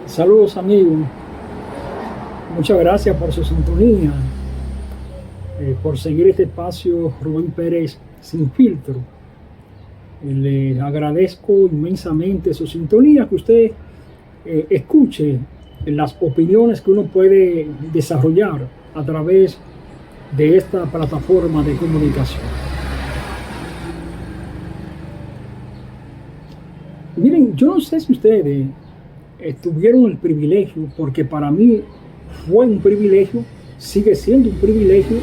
Saludos amigos, muchas gracias por su sintonía, por seguir este espacio Rubén Pérez Sin Filtro. Le agradezco inmensamente su sintonía, que usted escuche las opiniones que uno puede desarrollar a través de esta plataforma de comunicación. Miren, yo no sé si ustedes tuvieron el privilegio, porque para mí fue un privilegio, sigue siendo un privilegio,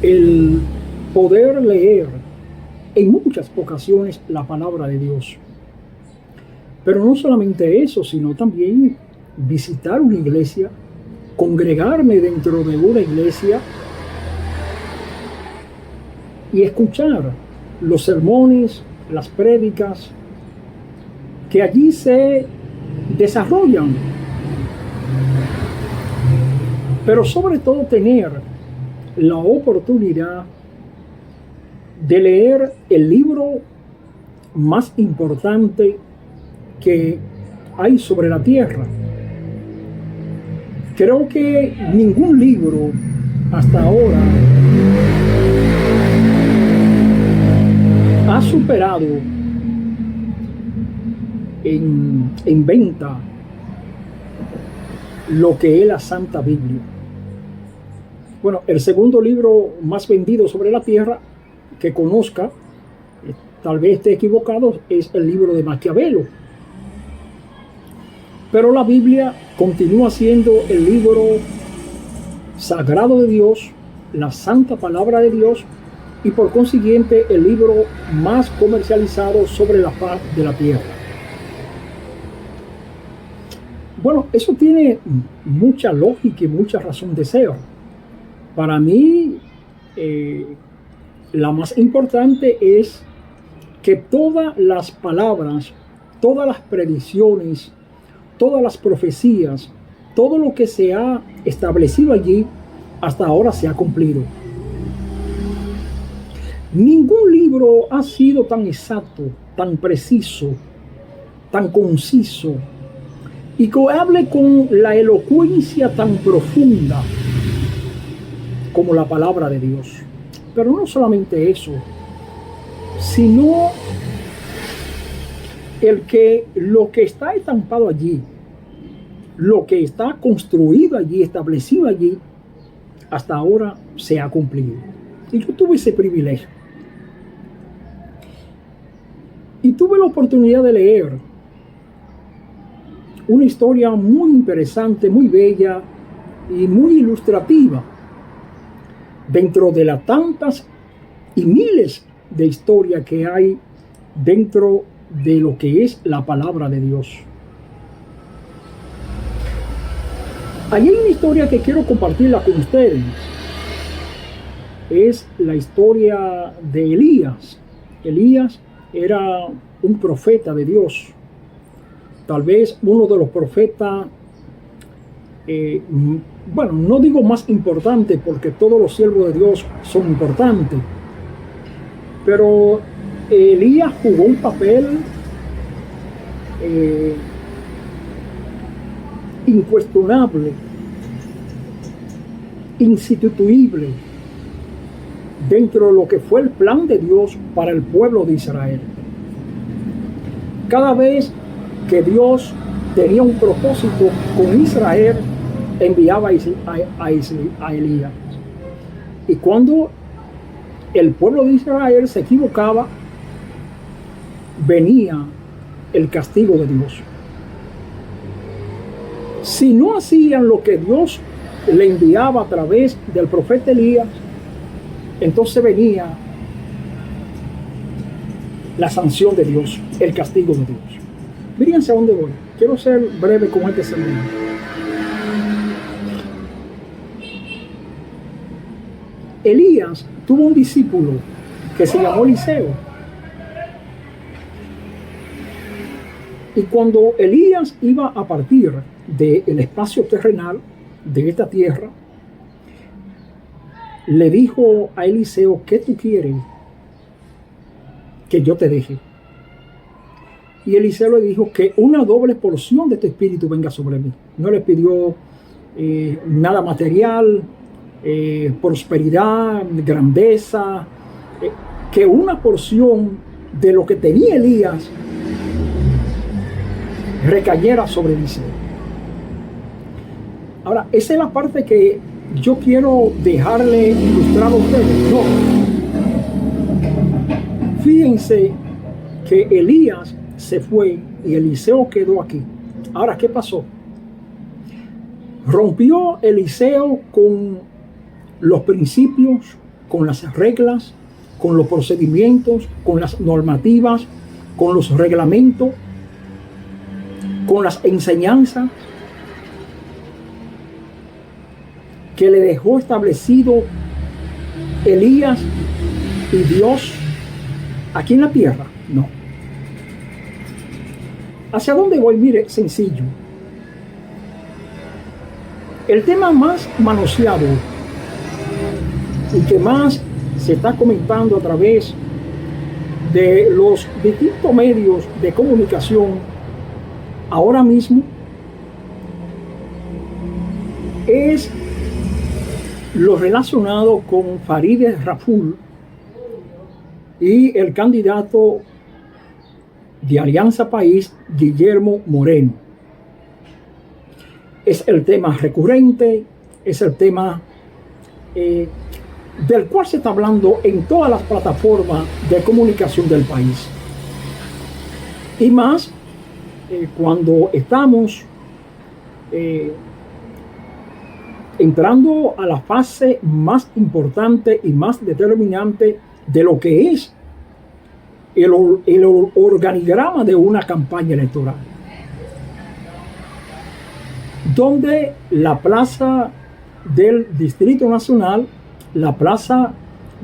el poder leer en muchas ocasiones la palabra de Dios. Pero no solamente eso, sino también visitar una iglesia, congregarme dentro de una iglesia y escuchar los sermones, las prédicas que allí se desarrollan. Pero sobre todo tener la oportunidad de leer el libro más importante que hay sobre la tierra. Creo que ningún libro hasta ahora ha superado en venta lo que es la Santa Biblia. Bueno, el segundo libro más vendido sobre la tierra que conozca, tal vez esté equivocado, es el libro de Maquiavelo. Pero la Biblia continúa siendo el libro sagrado de Dios, la santa palabra de Dios, y por consiguiente el libro más comercializado sobre la faz de la tierra. Bueno, eso tiene mucha lógica y mucha razón de ser. Para mí, la más importante es que todas las palabras, todas las predicciones, todas las profecías, todo lo que se ha establecido allí, hasta ahora se ha cumplido. Ningún libro ha sido tan exacto, tan preciso, tan conciso, y que hable con la elocuencia tan profunda como la palabra de Dios. Pero no solamente eso, sino lo que está estampado allí, lo que está construido allí, establecido allí, hasta ahora se ha cumplido. Y yo tuve ese privilegio. Y tuve la oportunidad de leer una historia muy interesante, muy bella y muy ilustrativa dentro de las tantas y miles de historias que hay dentro de lo que es la palabra de Dios. Allí hay una historia que quiero compartirla con ustedes. Es la historia de Elías. Elías era un profeta de Dios. Tal vez uno de los profetas, bueno, no digo más importante porque todos los siervos de Dios son importantes, pero Elías jugó un papel incuestionable, insustituible dentro de lo que fue el plan de Dios para el pueblo de Israel. Cada vez que Dios tenía un propósito con Israel, enviaba a Elías. Y cuando el pueblo de Israel se equivocaba, venía el castigo de Dios. Si no hacían lo que Dios le enviaba a través del profeta Elías, entonces venía la sanción de Dios, el castigo de Dios. Fíjense a dónde voy. Quiero ser breve con este sermón. Elías tuvo un discípulo que se llamó Eliseo. Y cuando Elías iba a partir del espacio terrenal de esta tierra, le dijo a Eliseo: ¿qué tú quieres que yo te deje? Y Eliseo le dijo que una doble porción de tu espíritu venga sobre mí. No le pidió nada material, prosperidad, grandeza, que una porción de lo que tenía Elías recayera sobre Eliseo. Ahora, esa es la parte que yo quiero dejarle ilustrado a ustedes. No. Fíjense que Elías se fue y Eliseo quedó aquí. Ahora, ¿qué pasó? Rompió Eliseo con los principios, con las reglas, con los procedimientos, con las normativas, con los reglamentos, con las enseñanzas que le dejó establecido Elías y Dios aquí en la tierra. No. ¿Hacia dónde voy? Mire, sencillo. El tema más manoseado y que más se está comentando a través de los distintos medios de comunicación ahora mismo es lo relacionado con Farideh Raful y el candidato de Alianza País, Guillermo Moreno. Es el tema recurrente, es el tema del cual se está hablando en todas las plataformas de comunicación del país. Y más cuando estamos entrando a la fase más importante y más determinante de lo que es el organigrama de una campaña electoral, donde la plaza del Distrito Nacional, la plaza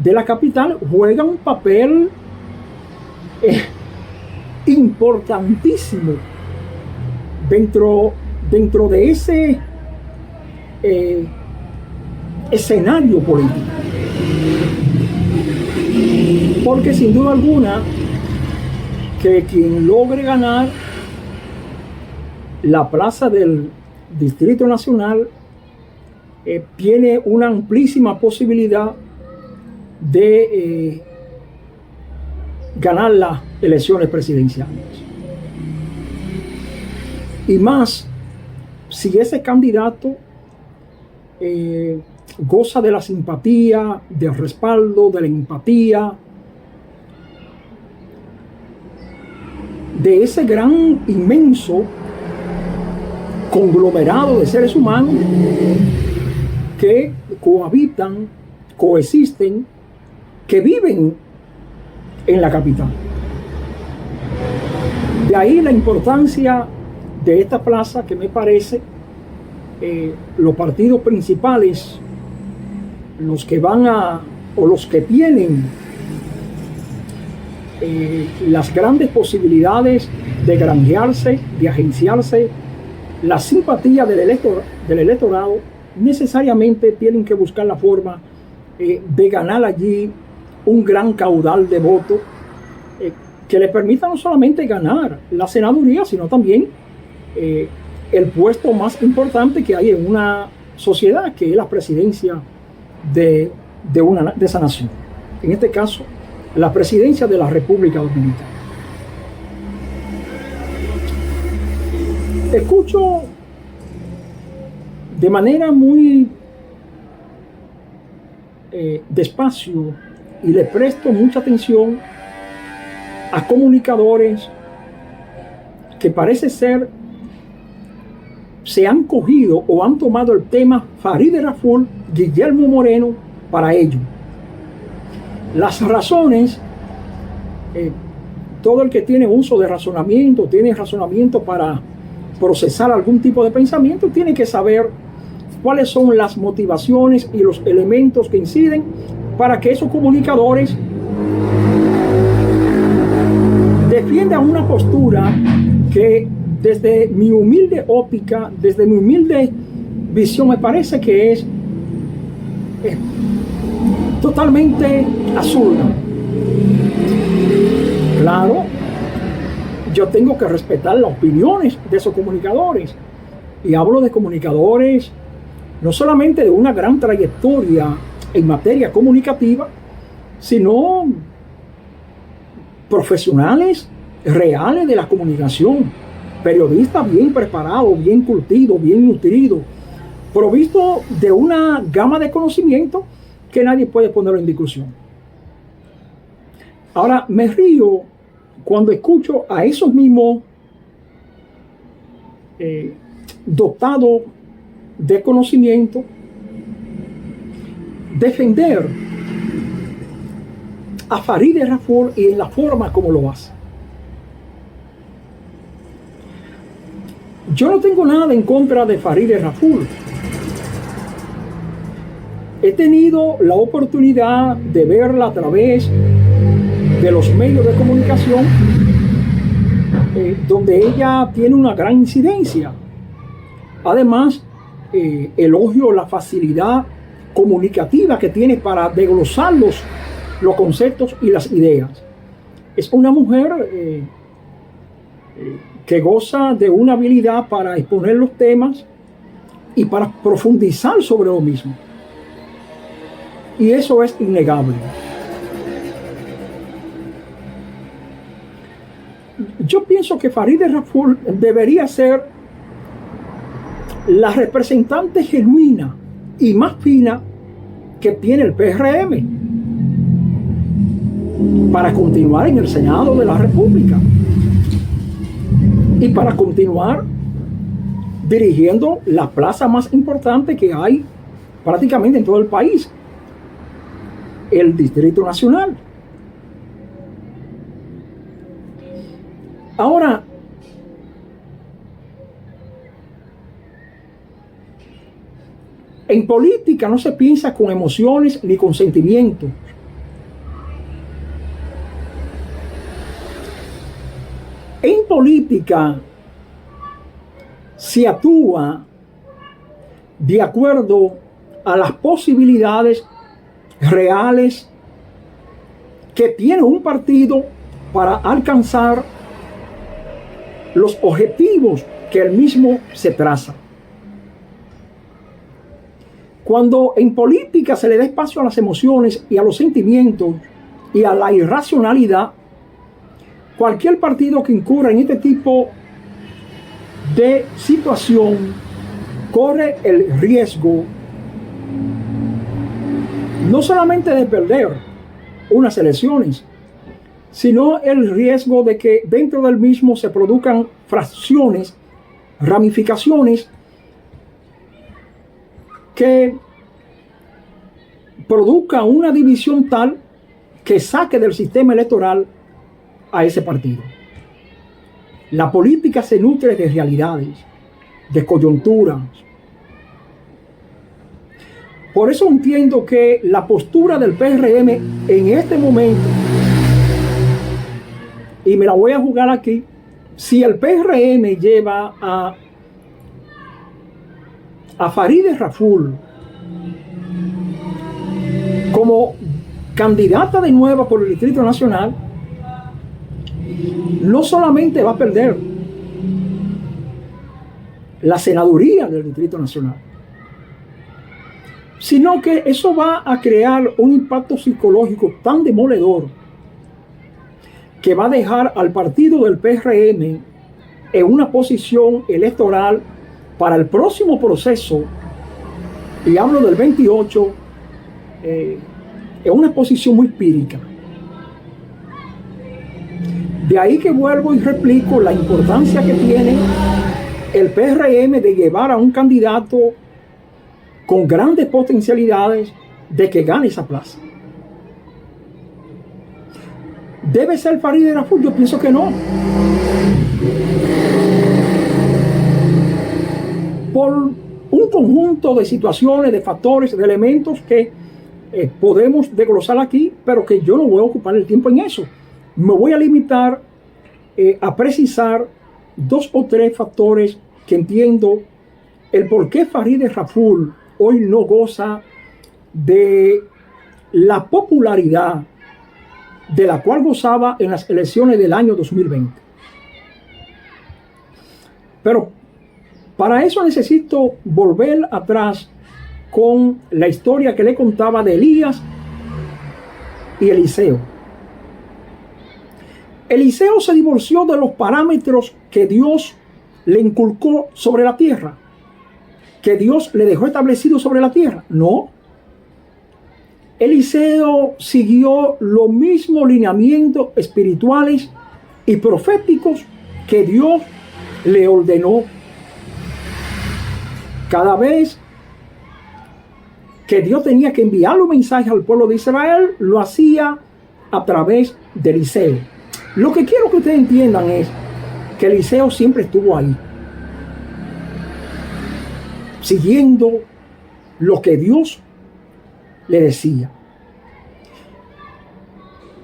de la capital, juega un papel importantísimo dentro de ese escenario político. Porque sin duda alguna que quien logre ganar la plaza del Distrito Nacional tiene una amplísima posibilidad de ganar las elecciones presidenciales. Y más, si ese candidato goza de la simpatía, del respaldo, de la empatía, de ese gran, inmenso conglomerado de seres humanos que cohabitan, coexisten, que viven en la capital. De ahí la importancia de esta plaza, que me parece los partidos principales, los que van a, o los que tienen las grandes posibilidades de granjearse, de agenciarse la simpatía del electorado, necesariamente tienen que buscar la forma de ganar allí un gran caudal de votos que le permita no solamente ganar la senaduría, sino también el puesto más importante que hay en una sociedad, que es la presidencia de esa nación. En este caso, la presidencia de la República Dominicana. Escucho de manera muy despacio y le presto mucha atención a comunicadores que parece ser se han cogido o han tomado el tema Farideh Raful, Guillermo Moreno para ello. Las razones, todo el que tiene uso de razonamiento, tiene razonamiento para procesar algún tipo de pensamiento, tiene que saber cuáles son las motivaciones y los elementos que inciden para que esos comunicadores defiendan una postura que desde mi humilde óptica, desde mi humilde visión, me parece que es totalmente absurda. Claro, yo tengo que respetar las opiniones de esos comunicadores. Y hablo de comunicadores no solamente de una gran trayectoria en materia comunicativa, sino profesionales reales de la comunicación, periodistas bien preparados, bien curtidos, bien nutridos, provistos de una gama de conocimiento que nadie puede ponerlo en discusión. Ahora, me río cuando escucho a esos mismos dotados de conocimiento defender a Farideh Raful y en la forma como lo hace. Yo no tengo nada en contra de Farideh Raful. He tenido la oportunidad de verla a través de los medios de comunicación, donde ella tiene una gran incidencia. Además, elogio la facilidad comunicativa que tiene para desglosar los conceptos y las ideas. Es una mujer que goza de una habilidad para exponer los temas y para profundizar sobre lo mismo. Y eso es innegable. Yo pienso que Farideh Raful debería ser la representante genuina y más fina que tiene el PRM para continuar en el Senado de la República y para continuar dirigiendo la plaza más importante que hay prácticamente en todo el país, el Distrito Nacional. Ahora, en política no se piensa con emociones ni con sentimientos. En política se actúa de acuerdo a las posibilidades reales que tiene un partido para alcanzar los objetivos que él mismo se traza. Cuando en política se le da espacio a las emociones y a los sentimientos y a la irracionalidad, cualquier partido que incurra en este tipo de situación corre el riesgo no solamente de perder unas elecciones, sino el riesgo de que dentro del mismo se produzcan fracciones, ramificaciones que produzca una división tal que saque del sistema electoral a ese partido. La política se nutre de realidades, de coyunturas. Por eso entiendo que la postura del PRM en este momento, y me la voy a jugar aquí, si el PRM lleva a Farideh Raful como candidata de nuevo por el Distrito Nacional, no solamente va a perder la senaduría del Distrito Nacional, sino que eso va a crear un impacto psicológico tan demoledor que va a dejar al partido del PRM en una posición electoral para el próximo proceso, y hablo del 28, en una posición muy pírrica. De ahí que vuelvo y replico la importancia que tiene el PRM de llevar a un candidato con grandes potencialidades de que gane esa plaza. ¿Debe ser Farideh Raful? Yo pienso que no. Por un conjunto de situaciones, de factores, de elementos que podemos desglosar aquí, pero que yo no voy a ocupar el tiempo en eso. Me voy a limitar a precisar 2 o 3 factores que entiendo el por qué Farideh Raful hoy no goza de la popularidad de la cual gozaba en las elecciones del año 2020. Pero para eso necesito volver atrás con la historia que le contaba de Elías y Eliseo. Eliseo se divorció de los parámetros que Dios le inculcó sobre la tierra, que Dios le dejó establecido sobre la tierra. No. Eliseo siguió los mismos lineamientos espirituales y proféticos que Dios le ordenó. Cada vez que Dios tenía que enviar un mensaje al pueblo de Israel, lo hacía a través de Eliseo. Lo que quiero que ustedes entiendan es que Eliseo siempre estuvo ahí, siguiendo lo que Dios le decía.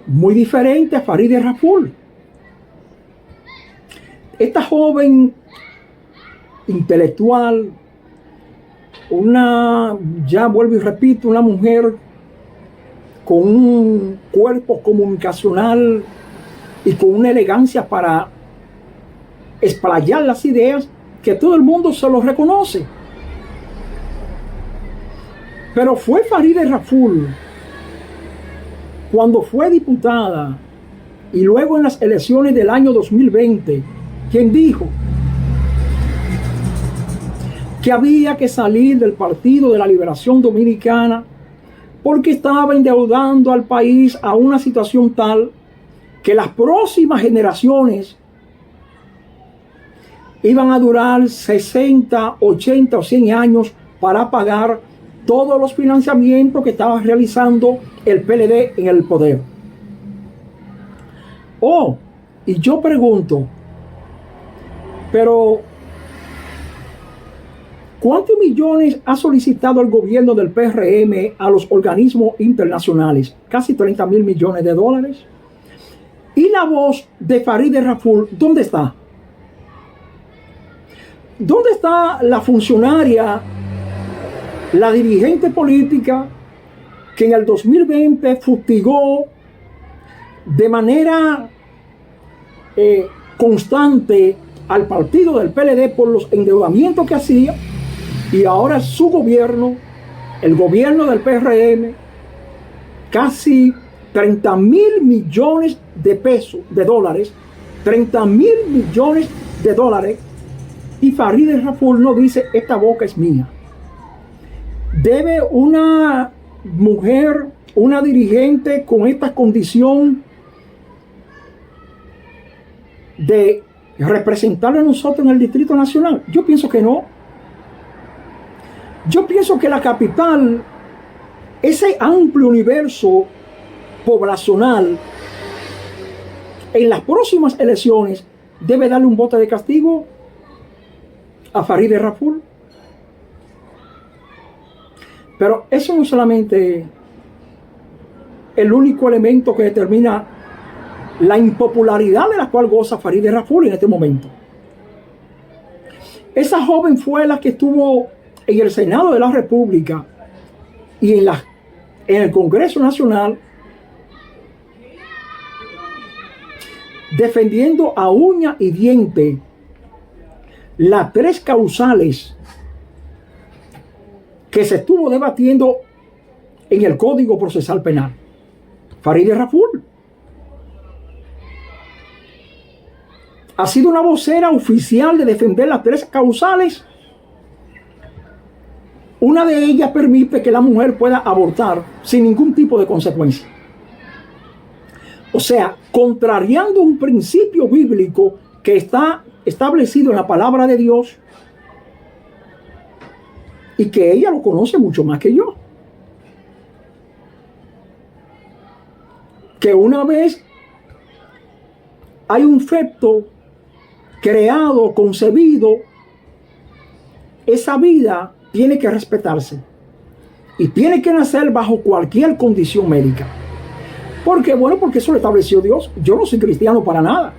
Muy diferente a Farideh Raful. Esta joven intelectual, ya vuelvo y repito, una mujer con un cuerpo comunicacional y con una elegancia para explayar las ideas que todo el mundo se lo reconoce. Pero fue Farideh Raful, cuando fue diputada y luego en las elecciones del año 2020, quien dijo que había que salir del Partido de la Liberación Dominicana porque estaba endeudando al país a una situación tal que las próximas generaciones iban a durar 60, 80 o 100 años para pagar todos los financiamientos que estaba realizando el PLD en el poder. Y yo pregunto, pero ¿cuántos millones ha solicitado el gobierno del PRM a los organismos internacionales? Casi 30.000 millones de dólares. ¿Y la voz de Farideh Raful dónde está? ¿Dónde está la funcionaria, la dirigente política que en el 2020 fustigó de manera constante al partido del PLD por los endeudamientos que hacía, y ahora su gobierno, el gobierno del PRM, casi 30.000 millones de pesos, de dólares, 30.000 millones de dólares, y Farideh Raful no dice, esta boca es mía? ¿Debe una mujer, una dirigente con esta condición de representarle a nosotros en el Distrito Nacional? Yo pienso que no. Yo pienso que la capital, ese amplio universo poblacional, en las próximas elecciones debe darle un voto de castigo a Farideh Raful. Pero eso no es solamente el único elemento que determina la impopularidad de la cual goza Farideh Raful en este momento. Esa joven fue la que estuvo en el Senado de la República y en el Congreso Nacional defendiendo a uña y diente las 3 causales que se estuvo debatiendo en el Código Procesal Penal. Farideh Raful ha sido una vocera oficial de defender las 3 causales. Una de ellas permite que la mujer pueda abortar sin ningún tipo de consecuencia. O sea, contrariando un principio bíblico que está establecido en la palabra de Dios y que ella lo conoce mucho más que yo. Que una vez hay un feto creado, concebido, esa vida tiene que respetarse y tiene que nacer bajo cualquier condición médica. ¿Por qué? Bueno, porque eso lo estableció Dios. Yo no soy cristiano para nada.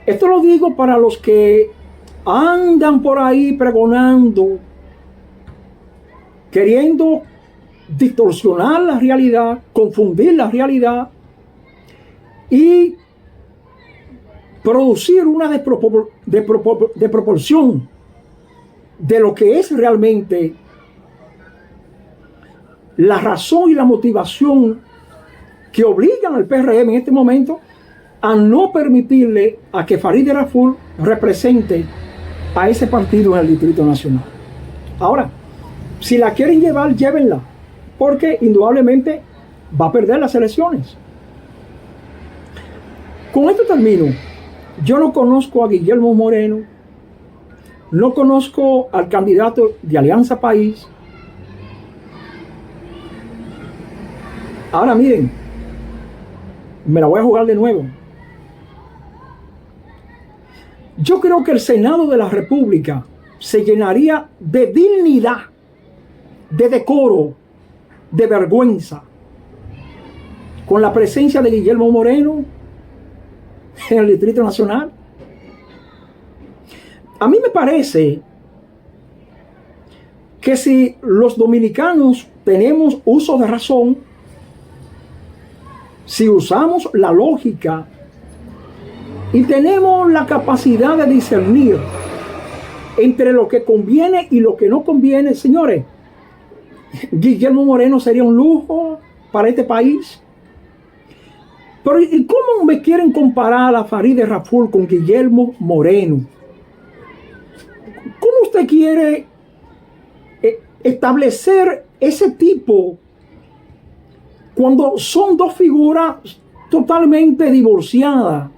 Esto lo digo para los que andan por ahí pregonando, queriendo distorsionar la realidad, confundir la realidad y producir una desproporción de lo que es realmente la razón y la motivación que obligan al PRM en este momento a no permitirle a que Farideh Raful represente a ese partido en el Distrito Nacional. Ahora, si la quieren llevar, llévenla, porque indudablemente va a perder las elecciones. Con esto termino. Yo no conozco a Guillermo Moreno, no conozco al candidato de Alianza País. Ahora miren, me la voy a jugar de nuevo. Yo creo que el Senado de la República se llenaría de dignidad, de decoro, de vergüenza, con la presencia de Guillermo Moreno en el Distrito Nacional. A mí me parece que si los dominicanos tenemos uso de razón, si usamos la lógica y tenemos la capacidad de discernir entre lo que conviene y lo que no conviene, señores, Guillermo Moreno sería un lujo para este país. Pero ¿y cómo me quieren comparar a Farideh Raful con Guillermo Moreno? ¿Cómo usted quiere establecer ese tipo cuando son dos figuras totalmente divorciadas,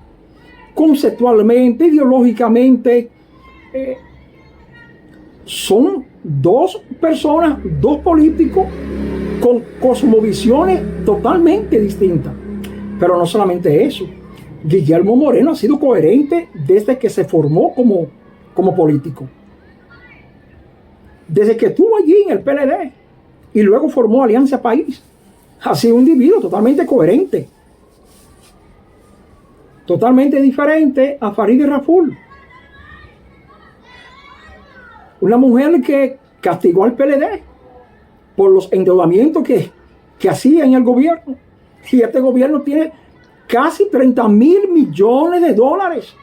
conceptualmente, ideológicamente? Son dos personas, dos políticos con cosmovisiones totalmente distintas. Pero no solamente eso, Guillermo Moreno ha sido coherente desde que se formó como político. Desde que estuvo allí en el PLD y luego formó Alianza País, ha sido un individuo totalmente coherente. Totalmente diferente a Farideh Raful. Una mujer que castigó al PLD por los endeudamientos que hacía en el gobierno. Y este gobierno tiene casi 30.000 millones de dólares.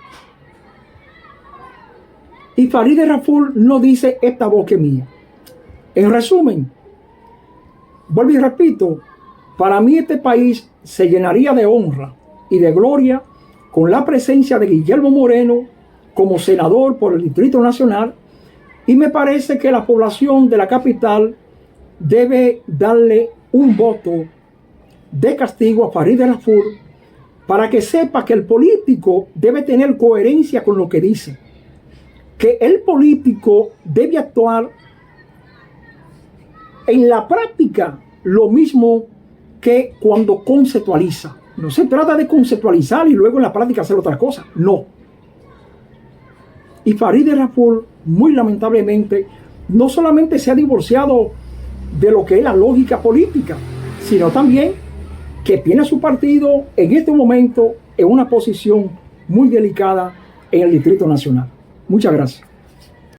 Y Farideh Raful no dice esta voz que es mía. En resumen, vuelvo y repito, para mí este país se llenaría de honra y de gloria con la presencia de Guillermo Moreno como senador por el Distrito Nacional, y me parece que la población de la capital debe darle un voto de castigo a Farideh Raful para que sepa que el político debe tener coherencia con lo que dice, que el político debe actuar en la práctica lo mismo que cuando conceptualiza. No se trata de conceptualizar y luego en la práctica hacer otra cosa, no. Y Farideh Raful, muy lamentablemente, no solamente se ha divorciado de lo que es la lógica política, sino también que tiene a su partido en este momento en una posición muy delicada en el Distrito Nacional. Muchas gracias.